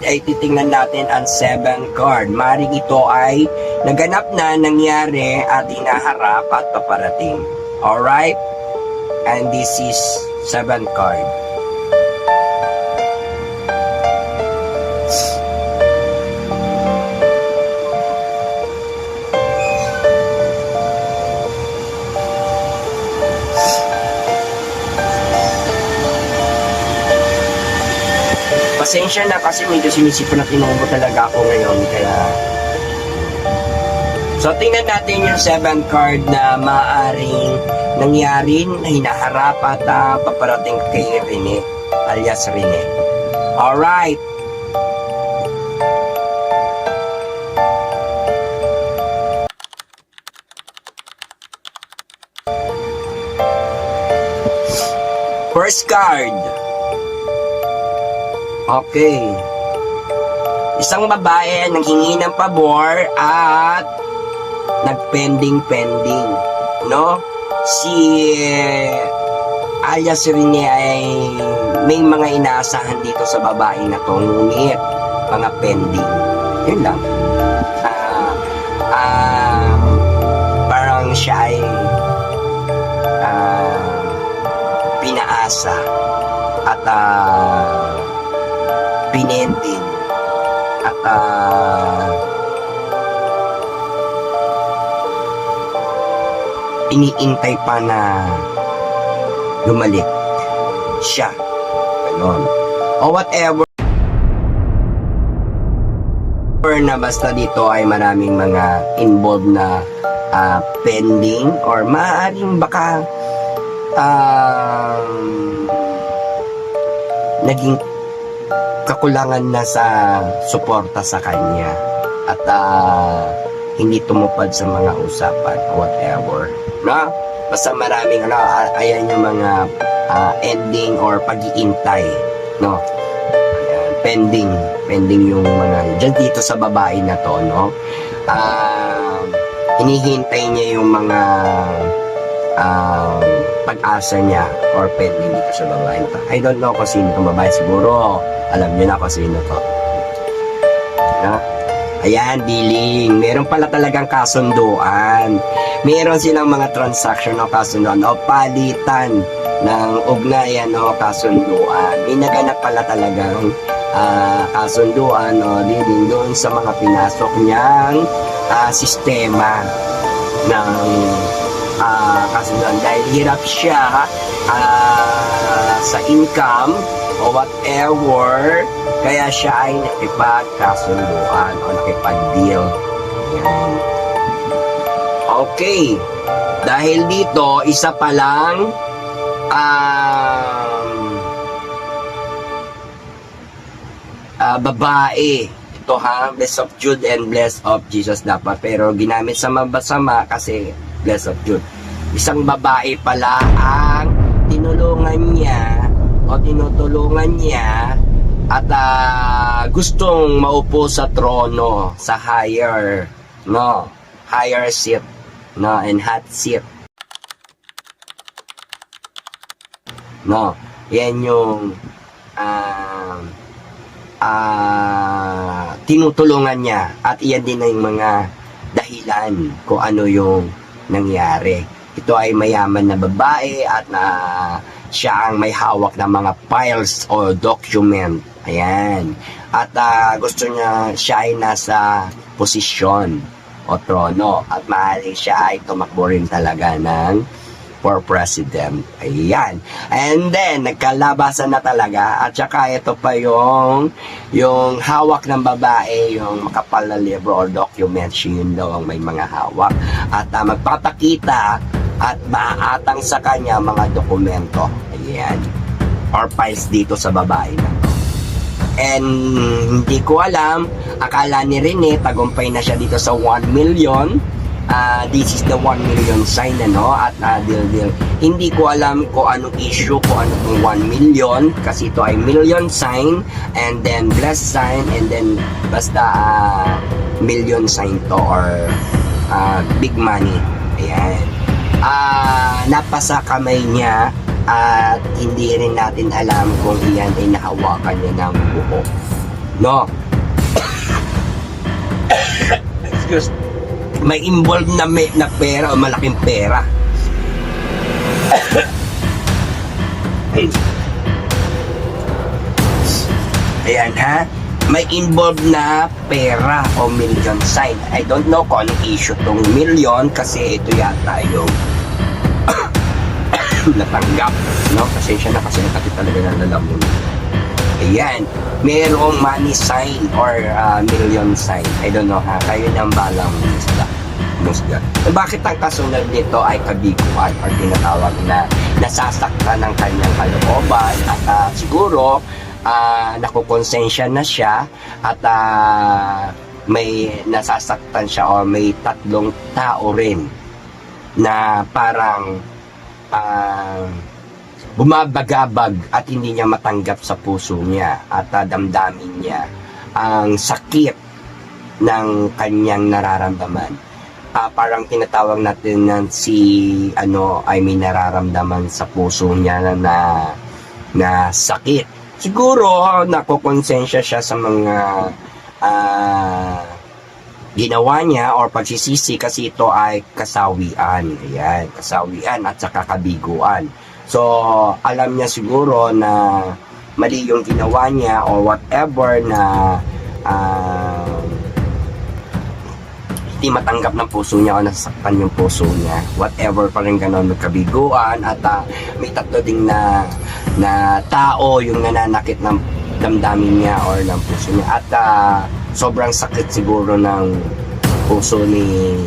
ay titingnan natin ang 7 card. Maring ito ay naganap na, nangyari at hinaharap at paparating. Alright? And this is 7 card. Pasensya na kasi medyo sinisipon na tinubo talaga ako ngayon, kaya so tingnan natin yung 7 card na maaaring nangyari, hinaharap at paparating kay Rene alias Rene. Alright, first card. Okay. Isang babae nanghingi ng pabor at nagpending-pending, no? Si alias Rene ay may mga inaasahan dito sa babae na to, ngunit mga pending. Yun lang. Parang siya ay pinaasa at pinending at iniintay pa na lumalik siya, ganon o whatever na, basta dito ay maraming mga involved na pending or maaaring baka naging kakulangan na sa suporta sa kanya at hindi tumupad sa mga usapan whatever, no? Basta maraming ayan yung mga ending or pag-iintay, no? Ayan, pending yung mga dyan dito sa babae na to, no? Hinihintay niya yung mga pag-asa niya or pending dito sa babae to. I don't know kung sino itong babae, siguro alam niyo na kung sino to, no? Ayan, dealing. Meron pala talagang kasunduan. Meron silang mga transaction o kasunduan o palitan ng ugnayan o kasunduan. May naganap pala talagang kasunduan o dealing doon sa mga pinasok niyang sistema ng kasunduan. Dahil hirap siya sa income o whatever, kaya siya ay nakipagkasunduan o nakipag-deal. Yan. Okay. Dahil dito, isa pa lang babae. Ito ha, Bless of Jude and Bless of Jesus dapat. Pero ginamit sa mabasama kasi Bless of Jude. Isang babae pala ang tinulungan niya o tinutulungan niya at gustong maupo sa trono, sa higher seat, no, and hot seat, no. Yan yung tinutulungan niya at iyan din ang mga dahilan kung ano yung nangyari. Ito ay mayaman na babae at siya ang may hawak ng mga files o document. Ayan. At gusto niya, siya ay nasa posisyon o trono at maaaring siya ay tumakbo rin talaga for president. Ayan. And then, nagkalabasan na talaga at saka ito pa yung hawak ng babae, yung makapal na libro or document, yun daw ang may mga hawak. At magpapakita at maaatang sa kanya mga dokumento. Ayan. Or files dito sa babae na to. And hindi ko alam, akala ni Rene tagumpay na siya dito sa 1 million. This is the 1 million sign, ano? At deal. Hindi ko alam kung anong issue, kung anong 1 million, kasi ito ay million sign and then bless sign and then basta million sign to or big money. Ayan. Napasa kamay niya at hindi rin natin alam kung iyan ay nahawakan niya ng buhok. no? Excuse, may involved na pera o malaking pera. Ayan ha, may involved na pera o million sign. I don't know kung anong issue tong million kasi ito yata yung natanggap, no? Pasensya na kasi nakati talaga ng lalamun. Ayan, mayroong money sign or million sign. I don't know ha, kayo nang balang musga. Bakit ang kasunod nito ay kabiguan or tinatawag na nasasaktan ng kanyang kalooban at siguro nakukonsensya na siya at may nasasaktan siya o may tatlong tao rin na parang bumabagabag at hindi niya matanggap sa puso niya at damdamin niya ang sakit ng kanyang nararamdaman. Parang tinatawag natin na ay may nararamdaman sa puso niya na sakit. Siguro nakukonsensya siya sa mga ginawa niya or pagsisisi kasi ito ay kasawian. Ayan, kasawian at saka kabiguan. So, alam niya siguro na mali yung ginawa niya or whatever na hindi matanggap ng puso niya o nasaktan yung puso niya. Whatever pa rin ganon, magkabiguan at may tatlo ding na tao yung nananakit ng damdamin niya or ng puso niya. At sobrang sakit siguro ng puso ni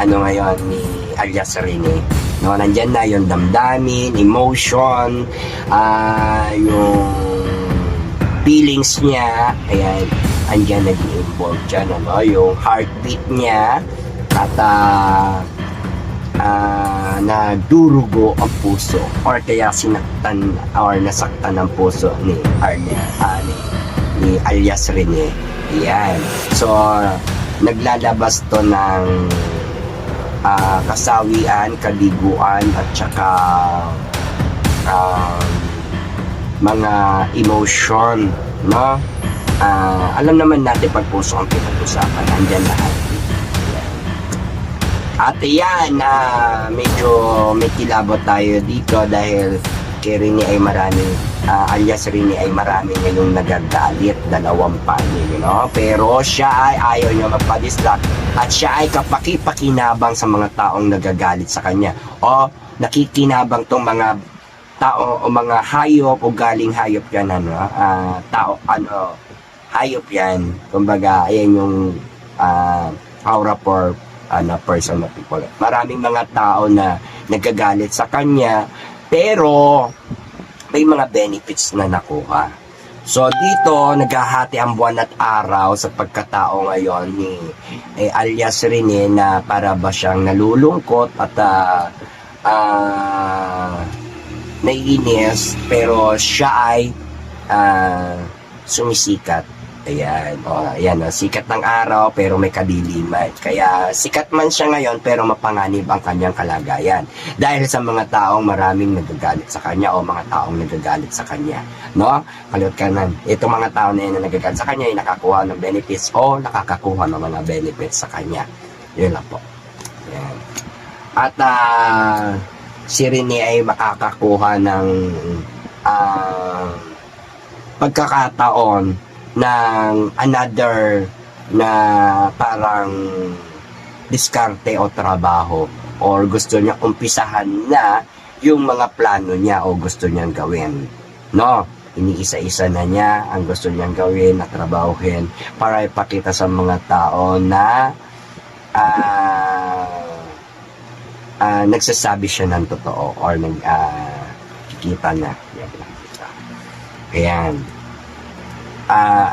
ni alias Rene. No, nandyan na yung damdamin, emotion, yung feelings niya, ayan, andyan nag-involve dyan, yung heartbeat niya, at nadurugo ang puso, or kaya sinaktan or nasaktan ang puso ni alias Rene. Ayan. So, naglalabas to ng kasawian, kabiguan at saka mga emotion, no? Alam naman natin pag puso ang pinag-usapan, andyan lahat. At yan, medyo may kilabot tayo dito dahil kay Rene ay alias Rene ay marami ngayong nagagalit, dalawang panig, no? Pero siya ay ayaw niya magpa-distract at siya ay kapaki-pakinabang sa mga taong nagagalit sa kanya o nakikinabang tong mga tao o mga hayop o galing hayop yan, hayop yan, kumbaga ayan yung aura for person of people. Maraming mga tao na nagagalit sa kanya pero may mga benefits na nakuha. So dito naghahati ang buwan at araw sa pagkatao ngayon ni alias Rene na para ba siyang nalulungkot at naiinis pero siya ay sumisikat. Ayan, ayan, sikat ng araw pero may kadiliman. Kaya sikat man siya ngayon pero mapanganib ang kanyang kalagayan. Dahil sa mga taong maraming nagagalit sa kanya o mga taong nagagalit sa kanya. No? Kalut ka na, itong mga tao na yun na nagagalit sa kanya ay nakakuha ng benefits o nakakakuha ng mga benefits sa kanya. Yun lang po. Ayan. At si Rene ay makakakuha ng pagkakataon ng another na parang diskarte o trabaho or gusto niya umpisahan na yung mga plano niya o gusto niyang gawin, no? Iniisa-isa na niya ang gusto niyang gawin at trabahuhin para ipakita sa mga tao na nagsasabi siya ng totoo or kikita na. Ayan.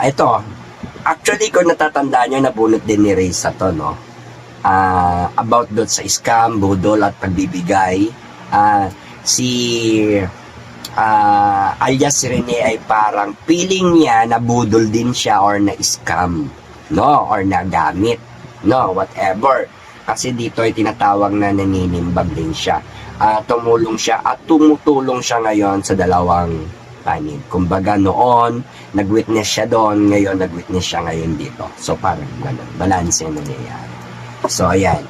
Ito, actually kung natatandaan nyo, nabunot din ni Reza to, no? About doon sa scam, budol at pagbibigay. Si alias Rene ay parang feeling niya na budol din siya or na scam, no? Or nagamit, no? Whatever. Kasi dito ay tinatawag na naninimbag din siya. Tumulong siya at tumutulong siya ngayon sa dalawang panig. Kumbaga noon, nag-witness siya doon, ngayon nag-witness siya ngayon dito. So parang ganun, balance yung nangyayari. So ayan,